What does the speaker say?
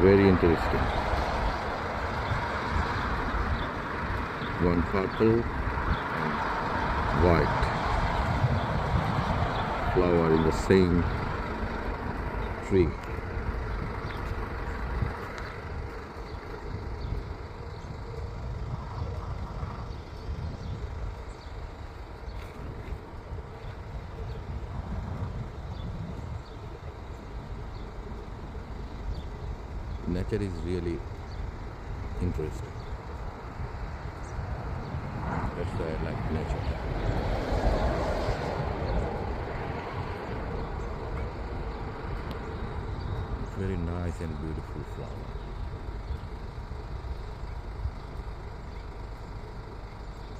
Very interesting. One purple and white flower in the same tree. Nature is really interesting. That's why I like nature. Very nice and beautiful flower.